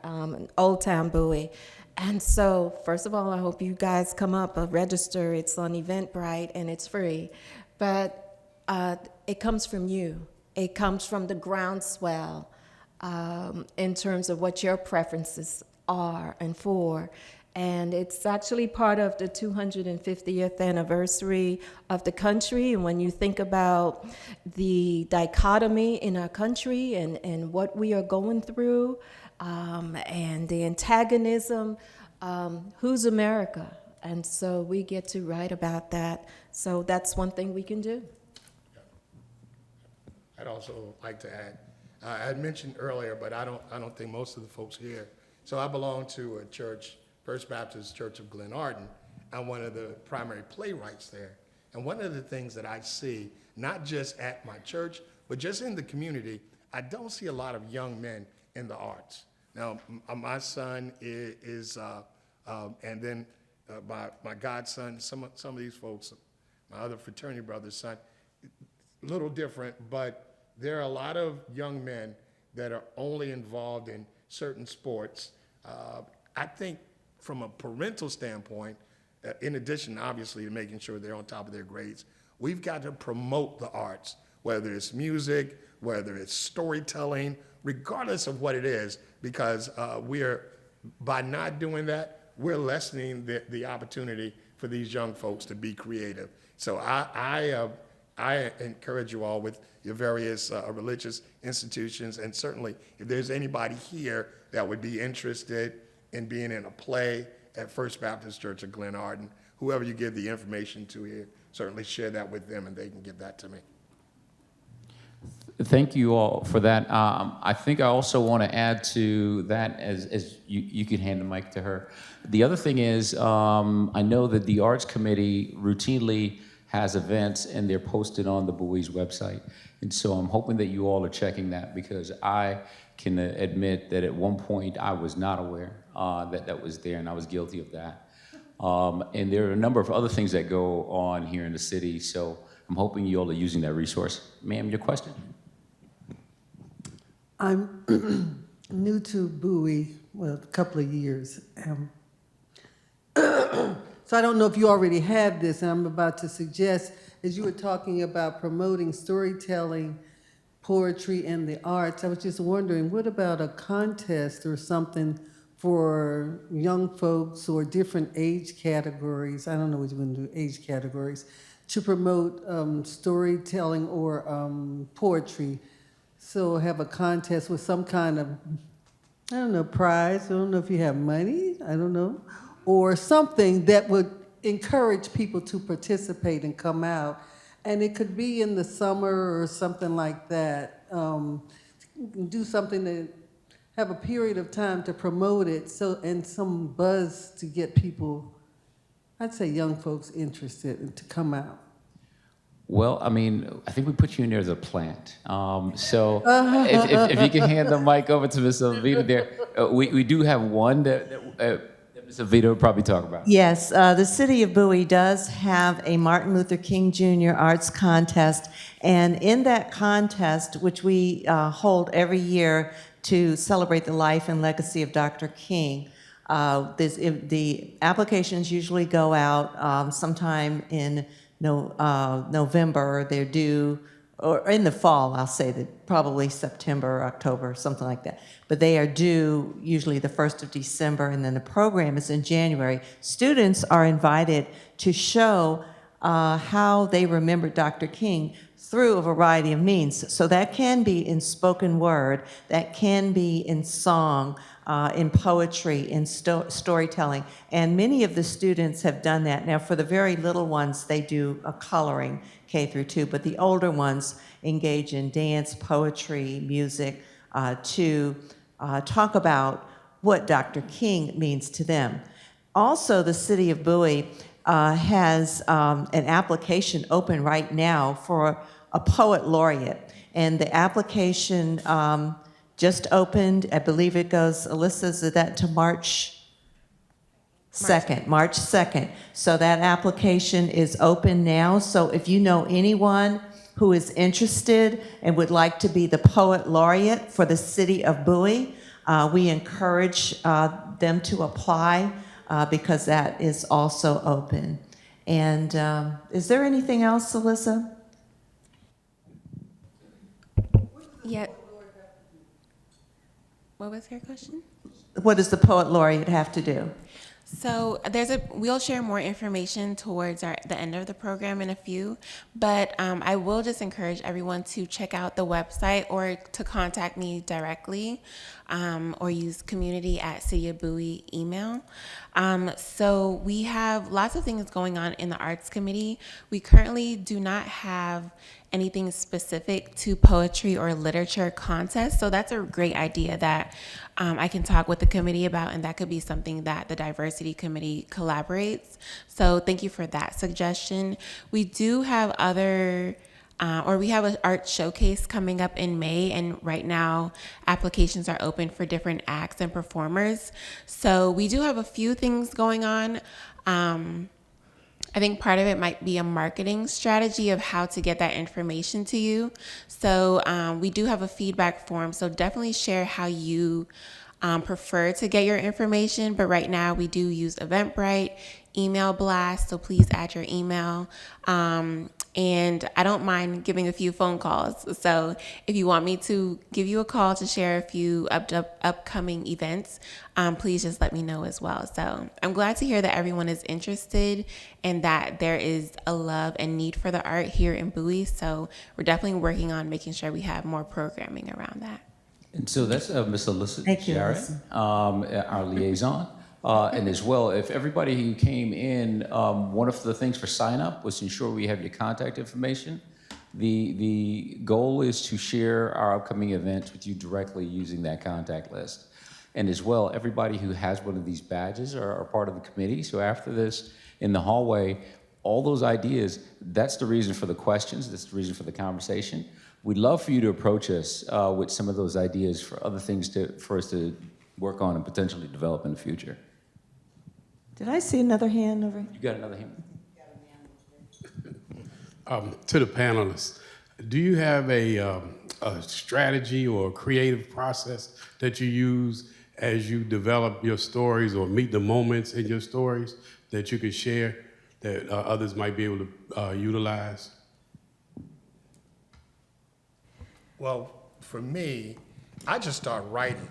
Old Town Bowie. And so, first of all, I hope you guys come up, register. It's on Eventbrite, and it's free. But it comes from you. It comes from the groundswell in terms of what your preferences are and for. And it's actually part of the 250th anniversary of the country. And when you think about the dichotomy in our country and what we are going through, and the antagonism, who's America? And so we get to write about that. So that's one thing we can do. I'd also like to add, I had mentioned earlier, but I don't think most of the folks here. So I belong to a church, First Baptist Church of Glenarden. I'm one of the primary playwrights there. And one of the things that I see, not just at my church, but just in the community, I don't see a lot of young men in the arts. Now, my son is and then my godson, some of these folks, my other fraternity brother's son, a little different, but there are a lot of young men that are only involved in certain sports. I think from a parental standpoint, in addition, obviously, to making sure they're on top of their grades, we've got to promote the arts, whether it's music, whether it's storytelling, regardless of what it is, because by not doing that, we're lessening the opportunity for these young folks to be creative. So I encourage you all with your various religious institutions, and certainly if there's anybody here that would be interested in being in a play at First Baptist Church of Glenarden, whoever you give the information to here, certainly share that with them and they can give that to me. Thank you all for that. I think I also want to add to that, as you could hand the mic to her. The other thing is, I know that the Arts Committee routinely has events and they're posted on the Bowie's website. And so I'm hoping that you all are checking that, because I can admit that at one point I was not aware that was there, and I was guilty of that. And there are a number of other things that go on here in the city, so I'm hoping you all are using that resource. Ma'am, your question? I'm new to Bowie, well, a couple of years. So I don't know if you already have this, and I'm about to suggest, as you were talking about promoting storytelling, poetry, and the arts, I was just wondering, what about a contest or something for young folks or different age categories, I don't know what you're going to do, age categories, to promote storytelling or poetry. So have a contest with some kind of, I don't know, prize. I don't know if you have money, I don't know, or something that would encourage people to participate and come out. And it could be in the summer or something like that. Do something to have a period of time to promote it, so and some buzz to get people, I'd say young folks, interested and to come out. Well, I mean, I think we put you in there as a plant. So if you can hand the mic over to Ms. Alvita there, we do have one that Ms. Alvita will probably talk about. Yes, the city of Bowie does have a Martin Luther King Jr. Arts Contest, and in that contest, which we hold every year to celebrate the life and legacy of Dr. King, the applications usually go out sometime in November. They're due, or in the fall, I'll say that probably September or October, something like that. But they are due usually the 1st of December, and then the program is in January. Students are invited to show how they remember Dr. King through a variety of means. So that can be in spoken word, that can be in song, in poetry, in storytelling. And many of the students have done that. Now, for the very little ones, they do a coloring, K through 2, but the older ones engage in dance, poetry, music, to talk about what Dr. King means to them. Also, the city of Bowie has an application open right now for a poet laureate. And the application just opened. I believe it goes, Alyssa, is that to March 2nd? March 2nd. So that application is open now. So if you know anyone who is interested and would like to be the poet laureate for the city of Bowie, we encourage them to apply because that is also open. And is there anything else, Alyssa? Yeah. What was your question? What does the poet laureate have to do? So we'll share more information towards the end of the program in a few, but I will just encourage everyone to check out the website or to contact me directly, or use community@cityofbowie email. So we have lots of things going on in the Arts Committee. We currently do not have anything specific to poetry or literature contests, so that's a great idea that I can talk with the committee about, and that could be something that the Diversity Committee collaborates. So thank you for that suggestion. We do have we have an art showcase coming up in May, and right now applications are open for different acts and performers. So we do have a few things going on. I think part of it might be a marketing strategy of how to get that information to you. So we do have a feedback form, so definitely share how you prefer to get your information. But right now we do use Eventbrite, email blast, so please add your email. And I don't mind giving a few phone calls. So if you want me to give you a call to share a few upcoming events, please just let me know as well. So I'm glad to hear that everyone is interested and that there is a love and need for the art here in Bowie. So we're definitely working on making sure we have more programming around that. And so that's Ms. Alyssa Thank you, Jarrett, Alyssa. our liaison. And as well, if everybody who came in, one of the things for sign up was to ensure we have your contact information. The goal is to share our upcoming events with you directly using that contact list. And as well, everybody who has one of these badges are part of the committee. So after this, in the hallway, all those ideas, that's the reason for the questions, that's the reason for the conversation. We'd love for you to approach us with some of those ideas for other things for us to work on and potentially develop in the future. Did I see another hand over here? You got another hand? To the panelists, do you have a strategy or a creative process that you use as you develop your stories or meet the moments in your stories that you can share that others might be able to utilize? Well, for me, I just start writing.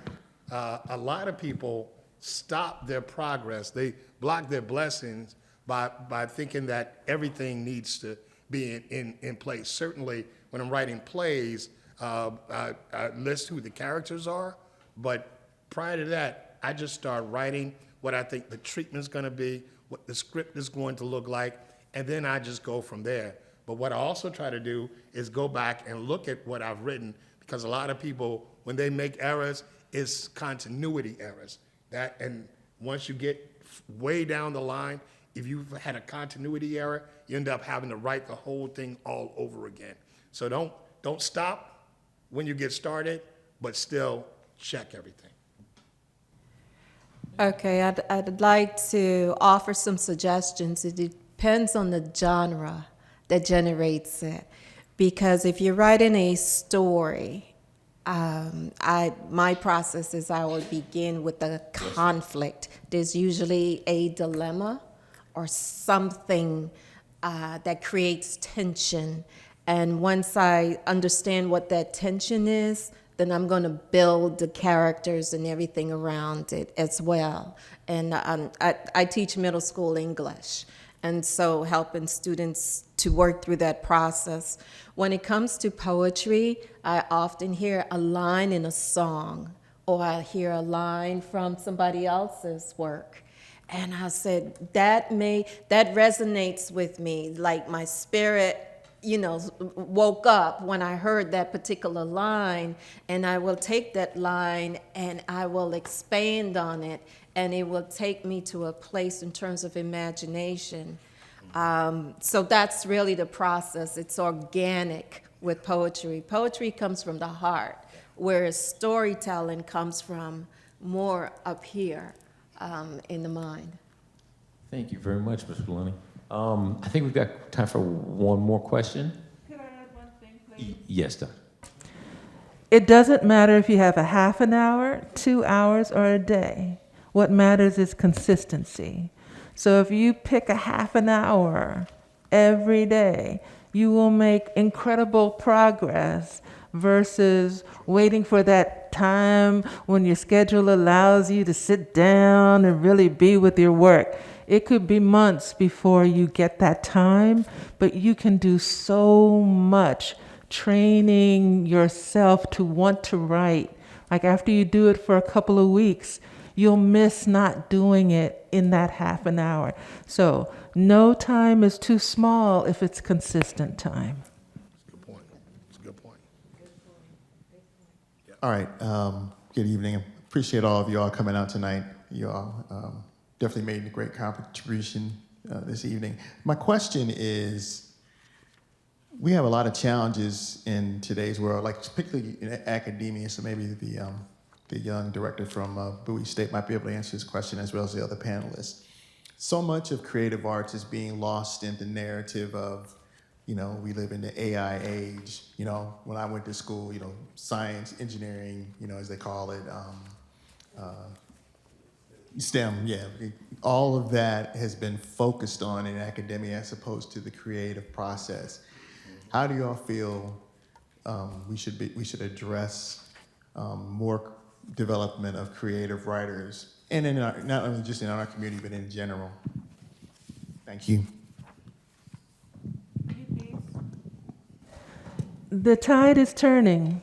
A lot of people stop their progress. They block their blessings by thinking that everything needs to be in place. Certainly, when I'm writing plays, I list who the characters are, but prior to that, I just start writing what I think the treatment's gonna be, what the script is going to look like, and then I just go from there. But what I also try to do is go back and look at what I've written, because a lot of people, when they make errors, it's continuity errors. And once you get way down the line, if you've had a continuity error, you end up having to write the whole thing all over again. So don't stop when you get started, but still check everything. Okay, I'd like to offer some suggestions. It depends on the genre that generates it. Because if you're writing a story, my process is I will begin with the conflict. There's usually a dilemma or something that creates tension. And once I understand what that tension is, then I'm going to build the characters and everything around it as well. And I teach middle school English, and so helping students to work through that process. When it comes to poetry, I often hear a line in a song, or I hear a line from somebody else's work. And I said, that resonates with me, like my spirit, woke up when I heard that particular line, and I will take that line and I will expand on it, and it will take me to a place in terms of imagination. So that's really the process. It's organic with poetry. Poetry comes from the heart, whereas storytelling comes from more up here in the mind. Thank you very much, Ms. Maloney. I think we've got time for one more question. Could I add one thing, please? Yes, Doctor. It doesn't matter if you have a half an hour, 2 hours, or a day. What matters is consistency. So if you pick a half an hour every day, you will make incredible progress versus waiting for that time when your schedule allows you to sit down and really be with your work. It could be months before you get that time, but you can do so much training yourself to want to write. Like after you do it for a couple of weeks, you'll miss not doing it in that half an hour. So no time is too small if it's consistent time. Good point. It's a good point. All right. Good evening. Appreciate all of you all coming out tonight. You all definitely made a great contribution this evening. My question is, we have a lot of challenges in today's world, like particularly in academia, so maybe the young director from Bowie State might be able to answer this question as well as the other panelists. So much of creative arts is being lost in the narrative of, we live in the AI age. When I went to school, science, engineering, as they call it, STEM, yeah. All of that has been focused on in academia as opposed to the creative process. How do you all feel we should address more development of creative writers, and not only just in our community, but in general? Thank you. The tide is turning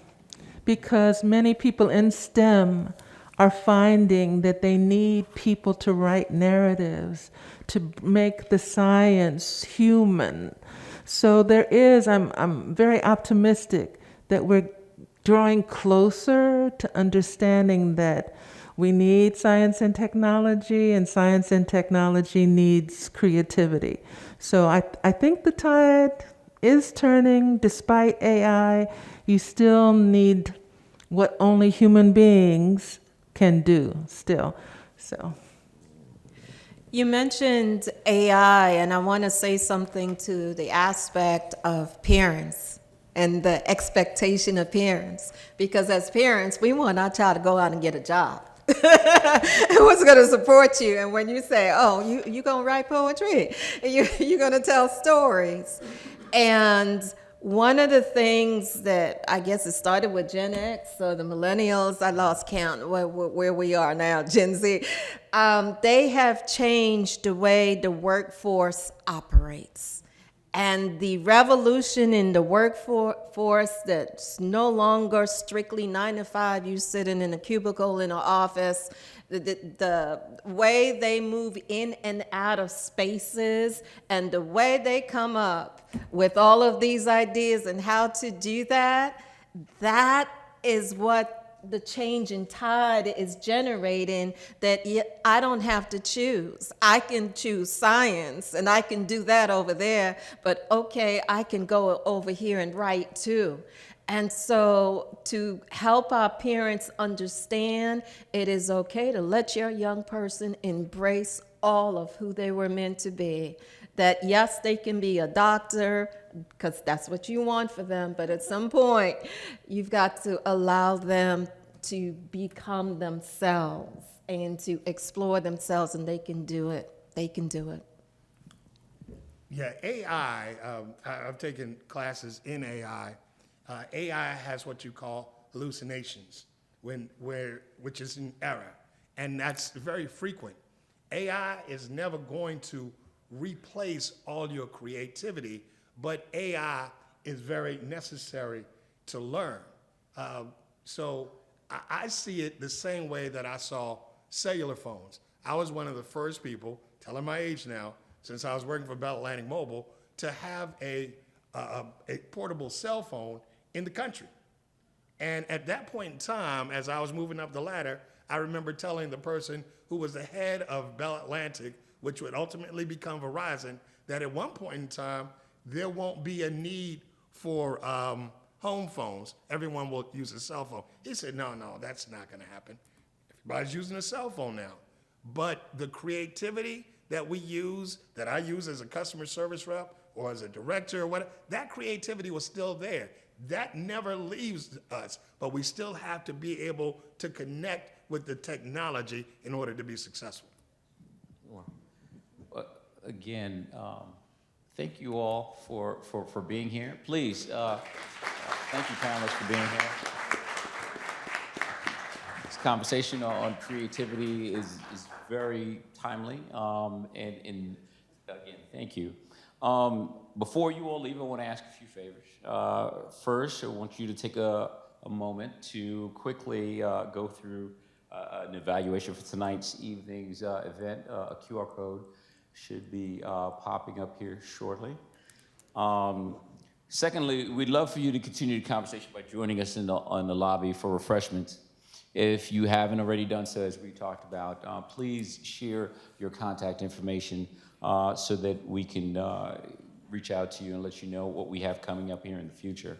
because many people in STEM are finding that they need people to write narratives, to make the science human. So I'm very optimistic that we're drawing closer to understanding that we need science and science and technology needs creativity. So I think the tide is turning. Despite AI, you still need what only human beings can do still. So You mentioned AI, and I want to say something to the aspect of parents and the expectation of parents. Because as parents, we want our child to go out and get a job. Who's going to support you? And when you say, oh, you're going to write poetry, you're going to tell stories. And One of the things that I guess it started with Gen X, so the millennials, I lost count where we are now, Gen Z. They have changed the way the workforce operates. And the revolution in the workforce that's no longer strictly 9 to 5, you sitting in a cubicle in an office, the way they move in and out of spaces and the way they come up with all of these ideas and how to do that, that is what the change in tide is generating, that I don't have to choose. I can choose science and I can do that over there, but okay, I can go over here and write too. And so to help our parents understand it is okay to let your young person embrace all of who they were meant to be. That yes, they can be a doctor, because that's what you want for them, but at some point, you've got to allow them to become themselves and to explore themselves, and they can do it. They can do it. Yeah, AI, I've taken classes in AI. AI has what you call hallucinations, which is an error, and that's very frequent. AI is never going to replace all your creativity, but AI is very necessary to learn. So I see it the same way that I saw cellular phones. I was one of the first people, telling my age now, since I was working for Bell Atlantic Mobile, to have a portable cell phone in the country. And at that point in time, as I was moving up the ladder, I remember telling the person who was the head of Bell Atlantic, which would ultimately become Verizon, that at one point in time, there won't be a need for home phones. Everyone will use a cell phone. He said, no, that's not gonna happen. Everybody's using a cell phone now. But the creativity that I use as a customer service rep or as a director or whatever, that creativity was still there. That never leaves us, but we still have to be able to connect with the technology in order to be successful. Again, thank you all for being here. Please, thank you, panelists, for being here. This conversation on creativity is very timely, and again, thank you. Before you all leave, I want to ask a few favors. First, I want you to take a moment to quickly go through an evaluation for tonight's evening's event. A QR code should be popping up here shortly. Secondly, we'd love for you to continue the conversation by joining us in the lobby for refreshments. If you haven't already done so, as we talked about, please share your contact information so that we can reach out to you and let you know what we have coming up here in the future.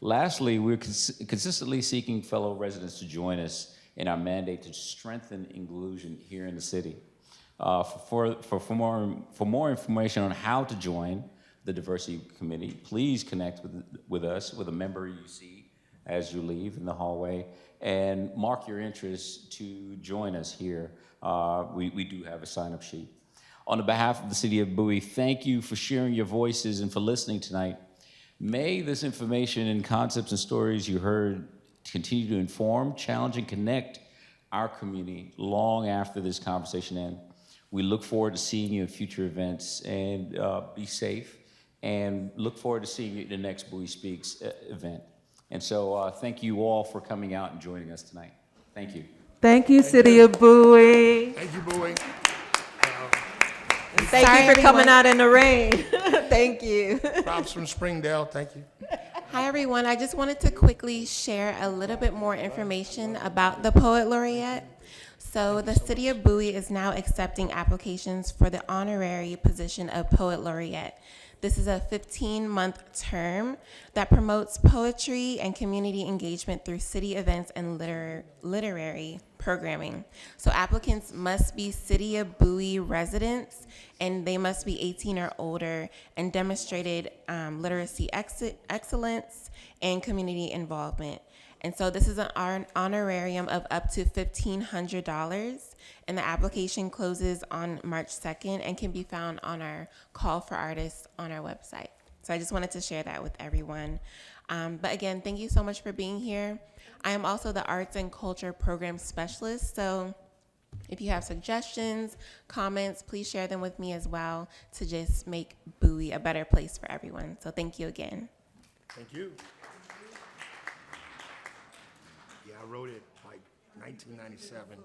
Lastly, we're consistently seeking fellow residents to join us in our mandate to strengthen inclusion here in the city. For more information on how to join the Diversity Committee, please connect with us, with a member you see as you leave in the hallway, and mark your interest to join us here. We do have a sign-up sheet. On the behalf of the City of Bowie, thank you for sharing your voices and for listening tonight. May this information and concepts and stories you heard continue to inform, challenge, and connect our community long after this conversation ends. We look forward to seeing you at future events, and be safe, and look forward to seeing you at the next Bowie Speaks event. And so thank you all for coming out and joining us tonight. Thank you. Thank you, City of Bowie. Thank you, Bowie. And thank you for coming out in the rain. Thank you. Props from Springdale, thank you. Hi, everyone. I just wanted to quickly share a little bit more information about the Poet Laureate. So the City of Bowie is now accepting applications for the honorary position of Poet Laureate. This is a 15-month term that promotes poetry and community engagement through city events and literary programming. So applicants must be City of Bowie residents, and they must be 18 or older and demonstrated literacy excellence and community involvement. And so this is an honorarium of up to $1,500, and the application closes on March 2nd and can be found on our call for artists on our website. So I just wanted to share that with everyone. But again, thank you so much for being here. I am also the Arts and Culture Program Specialist. So if you have suggestions, comments, please share them with me as well to just make Bowie a better place for everyone. So thank you again. Thank you. Yeah, I wrote it like 1997.